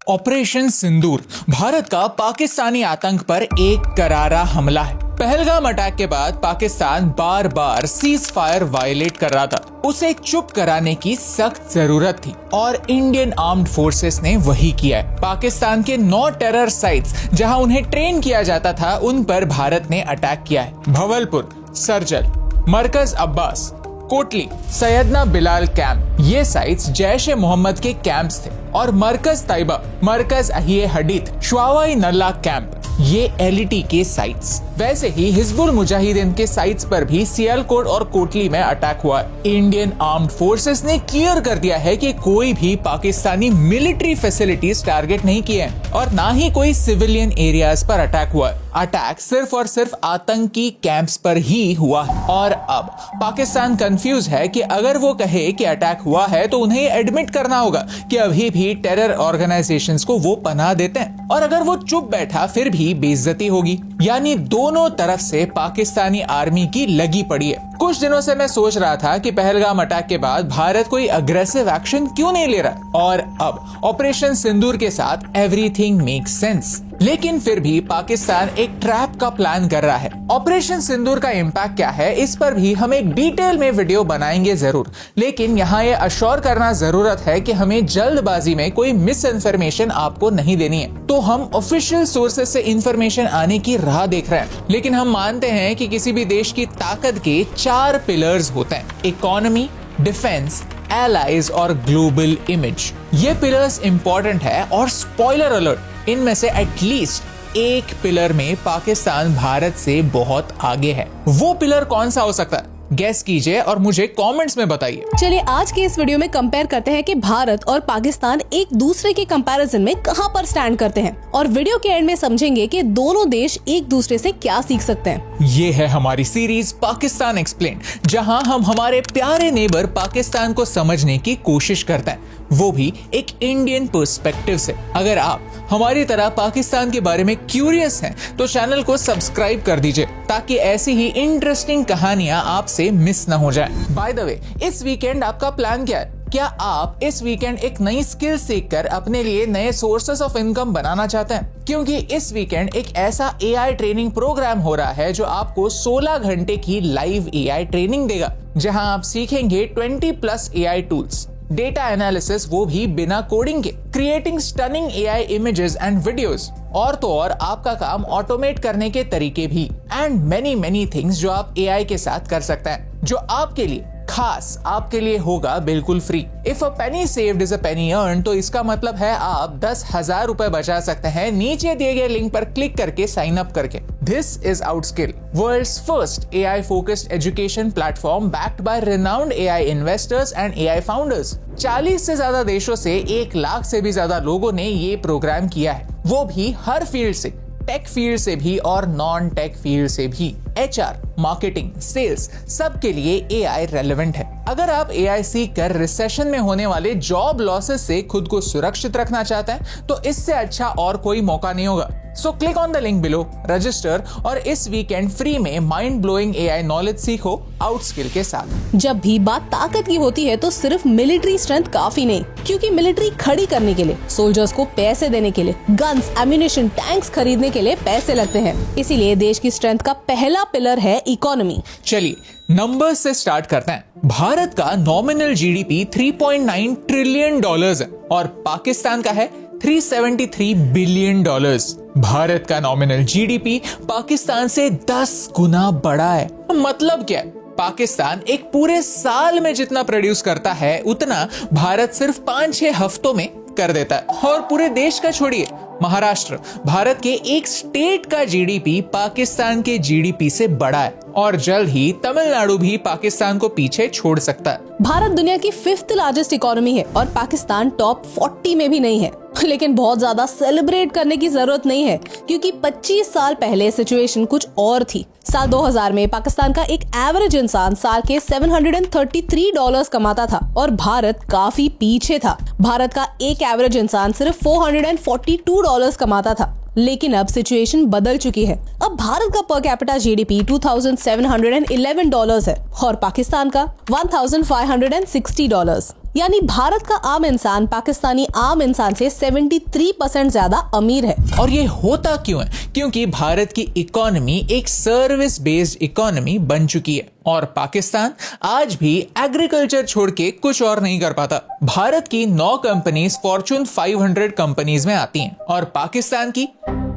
Operation सिंदूर भारत का पाकिस्तानी आतंक पर एक करारा हमला है। पहलगाम अटैक के बाद पाकिस्तान बार बार सीज फायर वायलेट कर रहा था। उसे चुप कराने की सख्त जरूरत थी और इंडियन आर्म्ड फोर्सेस ने वही किया है। पाकिस्तान के 9 टेरर साइट्स जहां उन्हें ट्रेन किया जाता था, उन पर भारत ने अटैक किया है। भवलपुर, सरजल, मरकज अब्बास, कोटली, सैयदना बिलाल कैंप, ये साइट्स जैश ए मोहम्मद के कैंप्स थे। और मरकज तैयबा, मरकज अहिए हडीथ, शुआवाई नल्ला कैंप, ये एलईटी के साइट्स। वैसे ही हिजबुल मुजाहिदीन के साइट्स पर भी सियालकोट और कोटली में अटैक हुआ है। इंडियन आर्म्ड फोर्सेस ने क्लियर कर दिया है कि कोई भी पाकिस्तानी मिलिट्री फैसिलिटीज टारगेट नहीं किए हैं और ना ही कोई सिविलियन एरियाज पर अटैक हुआ है। अटैक सिर्फ और सिर्फ आतंकी कैंप्स पर ही हुआ है। और अब पाकिस्तान कंफ्यूज है कि अगर वो कहे कि अटैक हुआ है तो उन्हें एडमिट करना होगा कि अभी भी टेरर ऑर्गेनाइजेशंस को वो पनाह देते हैं, और अगर वो चुप बैठा फिर भी बेइज्जती होगी। यानी दोनों तरफ से पाकिस्तानी आर्मी की लगी पड़ी है। कुछ दिनों से मैं सोच रहा था कि पहलगाम अटैक के बाद भारत कोई अग्रेसिव एक्शन क्यों नहीं ले रहा, और अब ऑपरेशन सिंदूर के साथ एवरीथिंग मेक्स सेंस। लेकिन फिर भी पाकिस्तान एक ट्रैप का प्लान कर रहा है। ऑपरेशन सिंदूर का इम्पैक्ट क्या है, इस पर भी हम एक डिटेल में वीडियो बनाएंगे जरूर, लेकिन यहाँ ये अश्योर करना जरूरत है कि हमें जल्दबाजी में कोई मिस इन्फॉर्मेशन आपको नहीं देनी है। तो हम ऑफिशियल सोर्सेज से इंफॉर्मेशन आने की राह देख रहे हैं, लेकिन हम मानते हैं कि किसी भी देश की ताकत के 4 पिलर्स होते हैं: इकोनॉमी, डिफेंस, एलाइज और ग्लोबल इमेज। ये पिलर्स इंपॉर्टेंट है और स्पॉइलर अलर्ट, इनमें से एटलीस्ट एक पिलर में पाकिस्तान भारत से बहुत आगे है। वो पिलर कौन सा हो सकता है, गेस कीजिए और मुझे कमेंट्स में बताइए। चलिए आज के इस वीडियो में कंपेयर करते हैं कि भारत और पाकिस्तान एक दूसरे के कंपैरिजन में कहां पर स्टैंड करते हैं, और वीडियो के एंड में समझेंगे कि दोनों देश एक दूसरे से क्या सीख सकते हैं। ये है हमारी सीरीज पाकिस्तान एक्सप्लेन, जहां हम हमारे प्यारे नेबर पाकिस्तान को समझने की कोशिश करते हैं, वो भी एक इंडियन पर्सपेक्टिव से। अगर आप हमारी तरह पाकिस्तान के बारे में क्यूरियस हैं तो चैनल को सब्सक्राइब कर दीजिए ताकि ऐसी ही इंटरेस्टिंग कहानियां आपसे मिस न हो जाए। बाय द वे, इस वीकेंड आपका प्लान क्या है? क्या आप इस वीकेंड एक नई स्किल सीखकर अपने लिए नए सोर्सेस ऑफ इनकम बनाना चाहते हैं? क्योंकि इस वीकेंड एक ऐसा एआई ट्रेनिंग प्रोग्राम हो रहा है जो आपको 16 घंटे की लाइव एआई ट्रेनिंग देगा, जहां आप सीखेंगे 20+ एआई टूल्स, डेटा एनालिसिस, वो भी बिना कोडिंग के, creating stunning AI images and videos, और तो और आपका काम ऑटोमेट करने के तरीके भी, एंड मेनी थिंग्स जो आप एआई के साथ कर सकते हैं, जो आपके लिए खास आपके लिए होगा बिल्कुल free. If a Penney saved is a Penney earn, तो इसका मतलब है आप 10,000 रुपए बचा सकते हैं नीचे दिए गए लिंक पर क्लिक करके साइन अप करके। This is Outskill, world's first AI focused education platform backed by renowned AI investors and AI founders. 40 से ज्यादा देशों से 1 लाख से भी ज्यादा लोगों ने ये प्रोग्राम किया है, वो भी हर फील्ड से, टेक फील्ड से भी और नॉन टेक फील्ड से भी। एचआर, मार्केटिंग, सेल्स, सबके लिए एआई रेलेवेंट है। अगर आप एआई सीख कर रिसेशन में होने वाले जॉब लॉसेस से खुद को सुरक्षित रखना चाहते हैं तो इससे अच्छा और कोई मौका नहीं होगा। So click on the link below, register और इस वीकेंड फ्री में माइंड ब्लोइंग एआई नॉलेज सीखो आउटस्किल के साथ। जब भी बात ताकत की होती है तो सिर्फ मिलिट्री स्ट्रेंथ काफी नहीं, क्योंकि मिलिट्री खड़ी करने के लिए, सोल्जर्स को पैसे देने के लिए, गन्स, एम्यूनेशन, टैंक्स खरीदने के लिए पैसे लगते हैं। इसीलिए देश की स्ट्रेंथ का पहला पिलर है इकोनॉमी। चलिए नंबर्स से स्टार्ट करते हैं। भारत का नॉमिनल जीडीपी $3.9 ट्रिलियन है और पाकिस्तान का है $373 बिलियन। भारत का नॉमिनल जीडीपी पाकिस्तान से 10 गुना बड़ा है। मतलब क्या है? पाकिस्तान एक पूरे साल में जितना प्रोड्यूस करता है उतना भारत सिर्फ 5-6 हफ्तों में कर देता है। और पूरे देश का छोड़िए, महाराष्ट्र, भारत के एक स्टेट का जीडीपी पाकिस्तान के जीडीपी से बड़ा है, और जल्द ही तमिलनाडु भी पाकिस्तान को पीछे छोड़ सकता है। भारत दुनिया की 5th लार्जेस्ट इकोनॉमी है और पाकिस्तान टॉप 40 में भी नहीं है। लेकिन बहुत ज्यादा सेलिब्रेट करने की जरूरत नहीं है, क्योंकि 25 साल पहले सिचुएशन कुछ और थी। साल 2000 में पाकिस्तान का एक एवरेज इंसान साल के $733 कमाता था और भारत काफी पीछे था। भारत का एक एवरेज इंसान सिर्फ $442 कमाता था। लेकिन अब सिचुएशन बदल चुकी है। अब भारत का पर कैपिटा जीडीपी $2,711 है और पाकिस्तान का $1,560। यानी भारत का आम इंसान पाकिस्तानी आम इंसान से 73% ज्यादा अमीर है। और ये होता क्यों है? क्योंकि भारत की इकोनॉमी एक सर्विस बेस्ड इकोनॉमी बन चुकी है और पाकिस्तान आज भी एग्रीकल्चर छोड़ के कुछ और नहीं कर पाता। भारत की 9 कंपनीज फॉर्च्यून 500 कंपनीज में आती हैं और पाकिस्तान की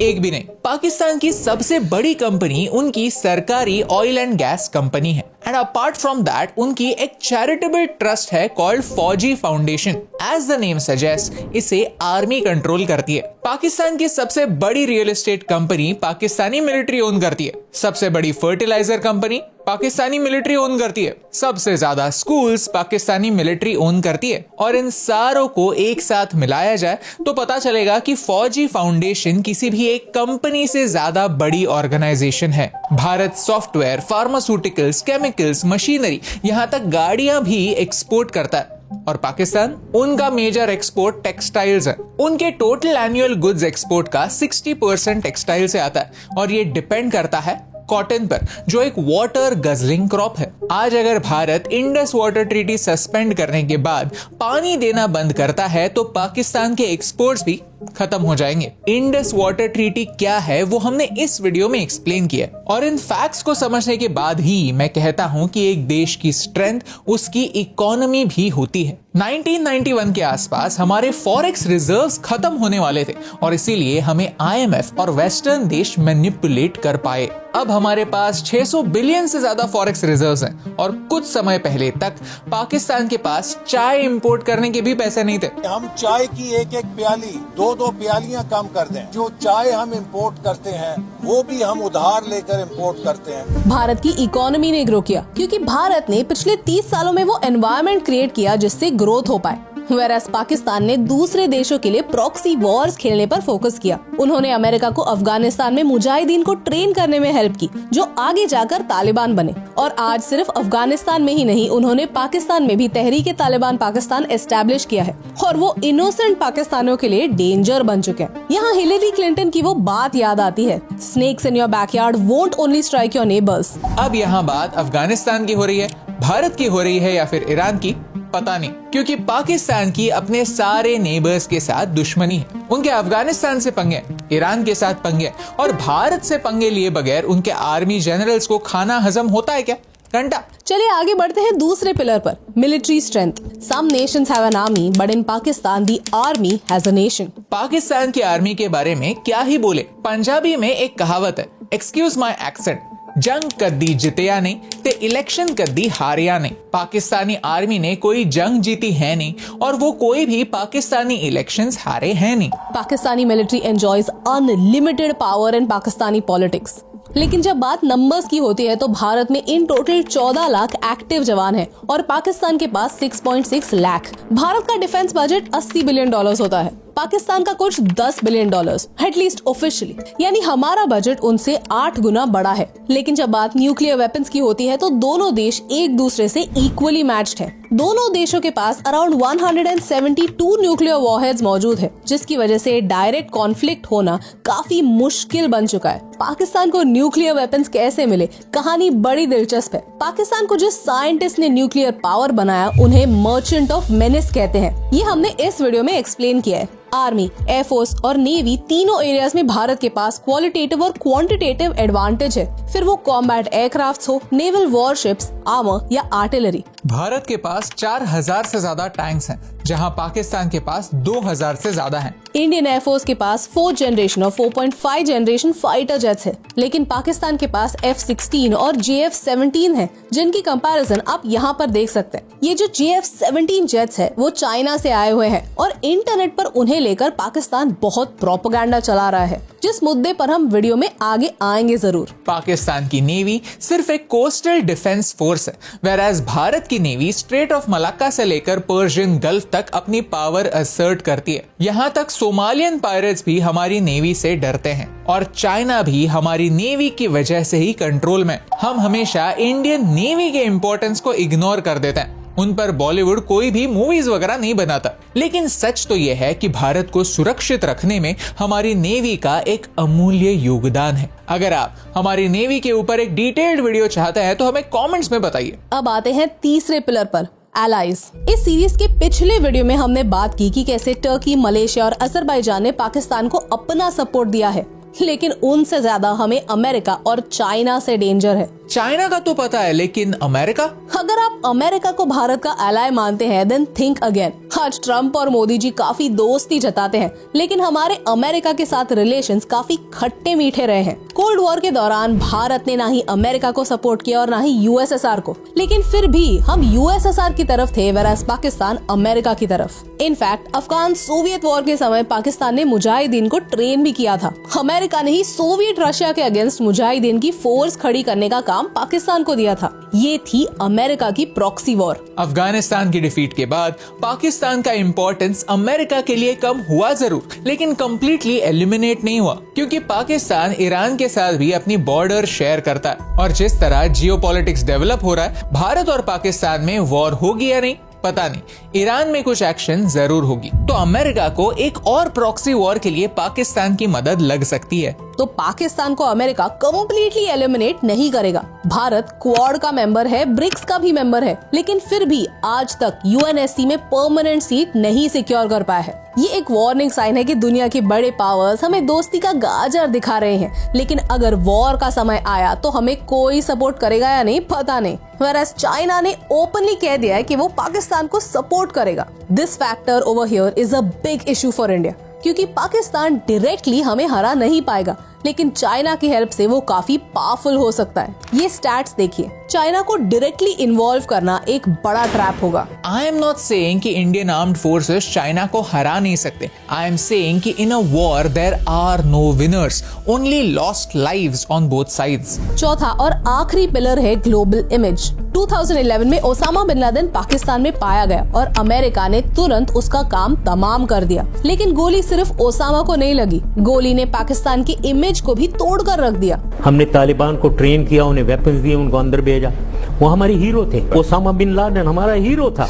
एक भी नहीं। पाकिस्तान की सबसे बड़ी कंपनी उनकी सरकारी ऑयल एंड गैस कंपनी है एंड अपार्ट फ्रॉम दैट उनकी एक चैरिटेबल ट्रस्ट है called Fauji foundation. As the name suggest, इसे आर्मी कंट्रोल करती है। पाकिस्तान की सबसे बड़ी real estate company Pakistani military own करती है। सबसे बड़ी fertiliser company Pakistani military own करती है। सबसे ज्यादा स्कूल्स पाकिस्तानी मिलिट्री ओन करती है। और इन सारों को एक साथ मिलाया जाए तो पता चलेगा कि फौजी फाउंडेशन किसी भी एक कंपनी से ज्यादा बड़ी ऑर्गेनाइजेशन है। Bharat software, pharmaceuticals, chemicals, machinery, यहाँ तक गाड़ियां भी एक्सपोर्ट करता है। और पाकिस्तान, उनका मेजर एक्सपोर्ट टेक्सटाइल्स है। उनके टोटल एनुअल गुड्स एक्सपोर्ट का 60% टेक्सटाइल से आता है और ये डिपेंड करता है कॉटन पर, जो एक वाटर गजलिंग क्रॉप है। आज अगर Bharat Indus water treaty suspend करने के बाद पानी देना बंद करता है तो पाकिस्तान के एक्सपोर्ट्स भी खत्म हो जाएंगे। इंडस वाटर ट्रीटी क्या है वो हमने इस वीडियो में एक्सप्लेन किया और इन फैक्ट्स को समझने के बाद ही मैं कहता हूं कि एक देश की स्ट्रेंथ उसकी इकोनॉमी भी होती है। 1991 के आसपास हमारे फॉरेक्स रिजर्व्स खत्म होने वाले थे और इसीलिए हमें IMF और वेस्टर्न देश मैनिपुलेट कर पाए। अब हमारे पास 600 बिलियन से ज्यादा फॉरेक्स रिजर्व्स हैं और कुछ समय पहले तक पाकिस्तान के पास चाय इंपोर्ट करने के भी पैसे नहीं थे। हम चाय की एक प्याली, दो प्यालियां कम कर दें। जो चाय हम इंपोर्ट करते हैं वो भी हम उधार लेकर इंपोर्ट करते हैं। भारत की इकोनॉमी ने ग्रो किया क्योंकि भारत ने पिछले 30 सालों में वो एनवायरनमेंट क्रिएट किया जिससे ग्रोथ हो पाए। वेरास पाकिस्तान ने दूसरे देशों के लिए प्रॉक्सी वॉर्स खेलने पर फोकस किया। उन्होंने अमेरिका को अफगानिस्तान में मुजाहिदीन को ट्रेन करने में हेल्प की, जो आगे जाकर तालिबान बने। और आज सिर्फ अफगानिस्तान में ही नहीं, उन्होंने पाकिस्तान में भी तहरीक-ए-तालिबान पाकिस्तान एस्टैब्लिश किया है और वो इनोसेंट पाकिस्तानियों के लिए डेंजर बन चुके हैं। यहाँ हिलेरी क्लिंटन की वो बात याद आती है, snakes in your backyard won't only strike your neighbours. अब यहाँ बात अफगानिस्तान की हो रही है, भारत की हो रही है या फिर ईरान की, पता नहीं, क्योंकि पाकिस्तान की अपने सारे नेबर्स के साथ दुश्मनी है। उनके अफगानिस्तान से पंगे, ईरान के साथ पंगे और भारत से पंगे लिए बगैर उनके आर्मी जनरल्स को खाना हजम होता है क्या? घंटा। चलिए आगे बढ़ते हैं दूसरे पिलर पर, military strength. Some nations have an army but in Pakistan the army has a nation. Pakistan की आर्मी के बारे में क्या ही बोले। पंजाबी में एक कहावत है, एक्सक्यूज माई एक्सेंट, जंग कद्दी जितया नहीं ते इलेक्शन कद्दी हारिया नहीं। पाकिस्तानी आर्मी ने कोई जंग जीती है नहीं और वो कोई भी पाकिस्तानी इलेक्शंस हारे हैं नहीं। Pakistani military enjoys unlimited power in Pakistani politics. लेकिन जब बात नंबर्स की होती है तो भारत में इन टोटल 14 लाख एक्टिव जवान हैं और पाकिस्तान के पास 6.6 लाख। भारत का डिफेंस बजट $80 बिलियन होता है, पाकिस्तान का कुछ $10 बिलियन, एटलीस्ट ऑफिशियली, यानी हमारा बजट उनसे 8 गुना बड़ा है। लेकिन जब बात न्यूक्लियर वेपन्स की होती है तो दोनों देश एक दूसरे से इक्वली मैच्ड हैं। दोनों देशों के पास अराउंड 172 न्यूक्लियर वॉरहेड्स मौजूद है, जिसकी वजह से डायरेक्ट कॉन्फ्लिक्ट होना काफी मुश्किल बन चुका है। पाकिस्तान को न्यूक्लियर वेपन्स कैसे मिले, कहानी बड़ी दिलचस्प है। पाकिस्तान को जिस साइंटिस्ट ने न्यूक्लियर पावर बनाया उन्हें मर्चेंट ऑफ मेनिस कहते हैं। ये हमने इस वीडियो में एक्सप्लेन किया है। आर्मी, एयरफोर्स और नेवी तीनों एरियाज में भारत के पास क्वालिटेटिव और क्वांटिटेटिव एडवांटेज है, फिर वो कॉम्बैट एयरक्राफ्ट हो, नेवल वॉरशिप्स, आर्मर या आर्टिलरी। भारत के पास 4000 से ज्यादा टैंक्स हैं, जहां पाकिस्तान के पास 2000 से ज्यादा हैं। इंडियन एयरफोर्स के पास 4th जनरेशन और 4.5 जनरेशन फाइटर जेट्स है, लेकिन पाकिस्तान के पास F-16 और JF-17 है, जिनकी कंपैरिजन आप यहाँ पर देख सकते हैं। ये जो JF-17 जेट्स है वो चाइना से आए हुए हैं और इंटरनेट पर उन्हें लेकर पाकिस्तान बहुत प्रोपेगेंडा चला रहा है, जिस मुद्दे पर हम वीडियो में आगे आएंगे जरूर। पाकिस्तान की नेवी सिर्फ एक कोस्टल डिफेंस फोर्स है, वेराज भारत की नेवी स्ट्रेट ऑफ मलाक्का से लेकर पर्शियन गल्फ तक अपनी पावर असर्ट करती है। यहाँ तक सोमालियन पायरेट्स भी हमारी नेवी से डरते हैं और चाइना भी हमारी नेवी की वजह से ही कंट्रोल में। हम हमेशा इंडियन नेवी के इम्पोर्टेंस को इग्नोर कर देते हैं, उन पर बॉलीवुड कोई भी मूवीज वगैरह नहीं बनाता। लेकिन सच तो यह है कि भारत को सुरक्षित रखने में हमारी नेवी का एक अमूल्य योगदान है। अगर आप हमारी नेवी के ऊपर एक डिटेल्ड वीडियो चाहते हैं तो हमें कमेंट्स में बताइए। अब आते हैं तीसरे पिलर पर, एलाइज। इस सीरीज के पिछले वीडियो में हमने बात की कि कैसे टर्की, मलेशिया और अजरबैजान ने पाकिस्तान को अपना सपोर्ट दिया है, लेकिन उनसे ज्यादा हमें अमेरिका और चाइना से डेंजर है। चाइना का तो पता है, लेकिन अमेरिका? अगर आप अमेरिका को भारत का एलाय मानते हैं, देन थिंक अगेन। आज ट्रम्प और मोदी जी काफी दोस्ती जताते हैं, लेकिन हमारे अमेरिका के साथ रिलेशंस काफी खट्टे मीठे रहे हैं। कोल्ड वॉर के दौरान भारत ने ना ही अमेरिका को सपोर्ट किया और ना ही यूएसएसआर को, लेकिन फिर भी हम यूएसएसआर की तरफ थे, वेराज पाकिस्तान अमेरिका की तरफ। इनफैक्ट अफगान सोवियत वॉर के समय पाकिस्तान ने मुजाहिदीन को ट्रेन भी किया था। अमेरिका ने ही सोवियत रशिया के अगेंस्ट मुजाहिदीन की फोर्स खड़ी करने का काम पाकिस्तान को दिया था। ये थी अमेरिका की प्रॉक्सी वॉर। अफगानिस्तान की डिफीट के बाद पाकिस्तान का इंपॉर्टेंस अमेरिका के लिए कम हुआ जरूर, लेकिन कंप्लीटली एलिमिनेट नहीं हुआ, क्योंकि पाकिस्तान ईरान के साथ भी अपनी बॉर्डर शेयर करता है। और जिस तरह जियोपॉलिटिक्स डेवलप हो रहा है, भारत और पाकिस्तान में वॉर होगी या नहीं पता नहीं, ईरान में कुछ एक्शन जरूर होगी, तो अमेरिका को एक और प्रॉक्सी वॉर के लिए पाकिस्तान की मदद लग सकती है। तो पाकिस्तान को अमेरिका कंप्लीटली एलिमिनेट नहीं करेगा। भारत क्वाड का मेंबर है, ब्रिक्स का भी मेंबर है, लेकिन फिर भी आज तक यूएनएससी में परमानेंट सीट नहीं सिक्योर कर पाया है। ये एक वार्निंग साइन है कि दुनिया के बड़े पावर्स हमें दोस्ती का गाजर दिखा रहे हैं, लेकिन अगर वॉर का समय आया तो हमें कोई सपोर्ट करेगा या नहीं पता नहीं। Whereas चाइना ने ओपनली कह दिया है कि वो पाकिस्तान को सपोर्ट करेगा। This factor over here is a big issue for India, क्योंकि पाकिस्तान डायरेक्टली हमें हरा नहीं पाएगा, लेकिन चाइना की हेल्प से वो काफी पावरफुल हो सकता है। ये स्टैट्स देखिए, चाइना को डायरेक्टली इन्वॉल्व करना एक बड़ा ट्रैप होगा। आई एम नॉट सेइंग कि इंडियन आर्म्ड फोर्सेस चाइना को हरा नहीं सकते। आई एम सेइंग कि in a war there are no winners, only lost lives on both sides. चौथा और आखिरी पिलर है ग्लोबल इमेज। 2011 में ओसामा बिन लादेन पाकिस्तान में पाया गया और अमेरिका ने तुरंत उसका काम तमाम कर दिया, लेकिन गोली सिर्फ ओसामा को नहीं लगी, गोली ने पाकिस्तान की इमेज को भी तोड़ कर रख दिया। हमने तालिबान को ट्रेन किया, उन्हें वेपन्स दिए, उनको अंदर भेजा, वो हमारे हीरो थे। ओसामा बिन लादेन हमारा हीरो था।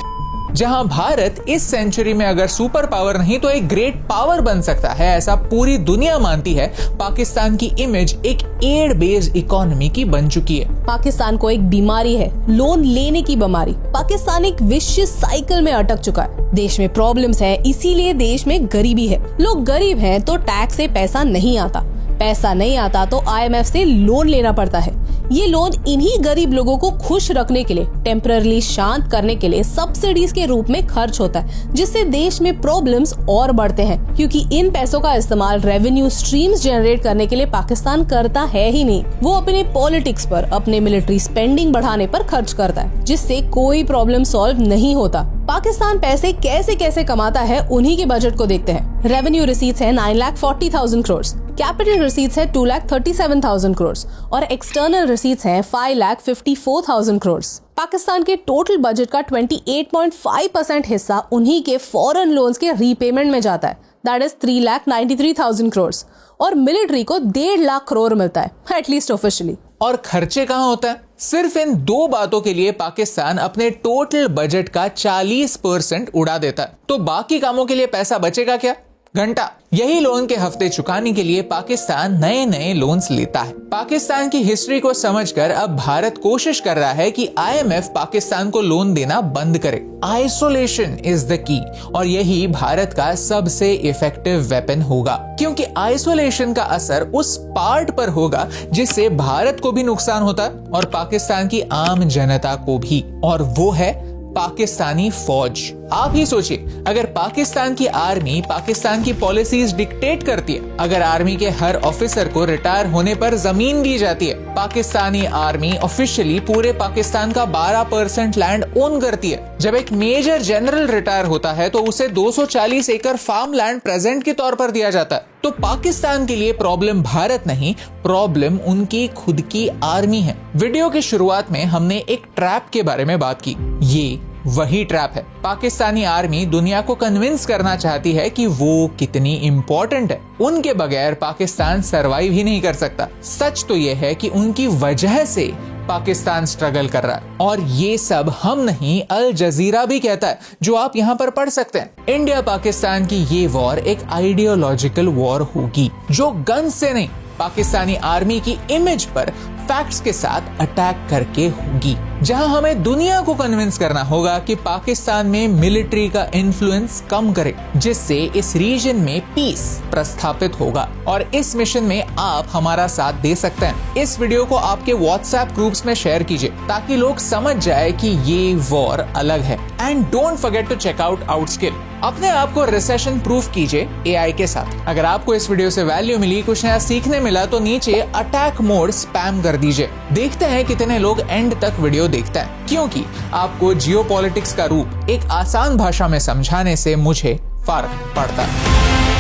जहां भारत इस सेंचुरी में अगर सुपर पावर नहीं तो एक ग्रेट पावर बन सकता है, ऐसा पूरी दुनिया मानती है, पाकिस्तान की इमेज एक एड बेस्ड इकोनॉमी की बन चुकी है। पाकिस्तान को एक बीमारी है, लोन लेने की बीमारी। पाकिस्तान एक विशियस साइकिल में अटक चुका है। देश में प्रॉब्लम्स है, इसीलिए देश में गरीबी है। लोग गरीब हैं तो टैक्स से पैसा नहीं आता, पैसा नहीं आता तो आईएमएफ से लोन लेना पड़ता है। ये लोन इन्हीं गरीब लोगों को खुश रखने के लिए, टेम्पररी शांत करने के लिए सब्सिडीज के रूप में खर्च होता है, जिससे देश में प्रॉब्लम्स और बढ़ते हैं, क्योंकि इन पैसों का इस्तेमाल रेवेन्यू स्ट्रीम्स जनरेट करने के लिए पाकिस्तान करता है ही नहीं। वो अपने पॉलिटिक्स पर, अपने मिलिट्री स्पेंडिंग बढ़ाने पर खर्च करता है, जिससे कोई प्रॉब्लम सॉल्व नहीं होता। पाकिस्तान पैसे कैसे कैसे कमाता है, उन्हीं के बजट को देखते हैं। रेवेन्यू रिसीट्स है 9,40,000 करोड़, कैपिटल रिसीट्स है 2,37,000 करोड़ और एक्सटर्नल रिसीट्स हैं 5,54,000 करोड़। पाकिस्तान के टोटल बजट का 28.5% हिस्सा उन्हीं के फॉरेन लोन्स के रीपेमेंट में जाता है, दैट इज 3,93,000 करोड़, और मिलिट्री को 1.5 लाख करोड़ मिलता है, एटलीस्ट ऑफिशियली। और खर्चे कहाँ होता है? सिर्फ इन दो बातों के लिए पाकिस्तान अपने टोटल बजट का 40% उड़ा देता है। तो बाकी कामों के लिए पैसा बचेगा क्या? घंटा। यही लोन के हफ्ते चुकाने के लिए पाकिस्तान नए नए लोन्स लेता है। पाकिस्तान की हिस्ट्री को समझकर अब भारत कोशिश कर रहा है कि आईएमएफ पाकिस्तान को लोन देना बंद करे। आइसोलेशन इज द की, और यही भारत का सबसे इफेक्टिव वेपन होगा, क्योंकि आइसोलेशन का असर उस पार्ट पर होगा जिससे भारत को भी नुकसान होता है और पाकिस्तान की आम जनता को भी, और वो है पाकिस्तानी फौज। आप ही सोचिए, अगर पाकिस्तान की आर्मी पाकिस्तान की पॉलिसीज डिक्टेट करती है, अगर आर्मी के हर ऑफिसर को रिटायर होने पर जमीन दी जाती है, पाकिस्तानी आर्मी ऑफिशियली पूरे पाकिस्तान का 12% लैंड ओन करती है, जब एक मेजर जनरल रिटायर होता है तो उसे 240 एकड़ फार्म लैंड प्रेजेंट के तौर पर दिया जाता है, तो पाकिस्तान के लिए प्रॉब्लम भारत नहीं, प्रॉब्लम उनकी खुद की आर्मी है। वीडियो की शुरुआत में हमने एक ट्रैप के बारे में बात की, ये वही ट्रैप है। पाकिस्तानी आर्मी दुनिया को कन्विंस करना चाहती है कि वो कितनी इंपॉर्टेंट है, उनके बगैर पाकिस्तान सरवाइव ही नहीं कर सकता। सच तो ये है कि उनकी वजह से पाकिस्तान स्ट्रगल कर रहा है, और ये सब हम नहीं, अल जजीरा भी कहता है, जो आप यहाँ पर पढ़ सकते हैं। इंडिया पाकिस्तान की ये वॉर एक आइडियोलॉजिकल वॉर होगी, जो गन से नहीं, पाकिस्तानी आर्मी की इमेज पर फैक्ट्स के साथ अटैक करके होगी। जहां हमें दुनिया को कन्विंस करना होगा कि पाकिस्तान में मिलिट्री का इन्फ्लुएंस कम करे, जिससे इस रीजन में पीस प्रस्थापित होगा। और इस मिशन में आप हमारा साथ दे सकते हैं। इस वीडियो को आपके व्हाट्सएप ग्रुप्स में शेयर कीजिए ताकि लोग समझ जाए कि ये वॉर अलग है। And don't forget to check out Outskill. अपने आप को रिसेशन प्रूफ कीजिए एआई के साथ। अगर आपको इस वीडियो से वैल्यू मिली, कुछ नया सीखने मिला, तो नीचे अटैक मोड स्पैम कर दीजिए। देखते हैं कितने लोग एंड तक वीडियो देखते हैं, क्योंकि आपको जियोपॉलिटिक्स का रूप एक आसान भाषा में समझाने से मुझे फर्क पड़ता है।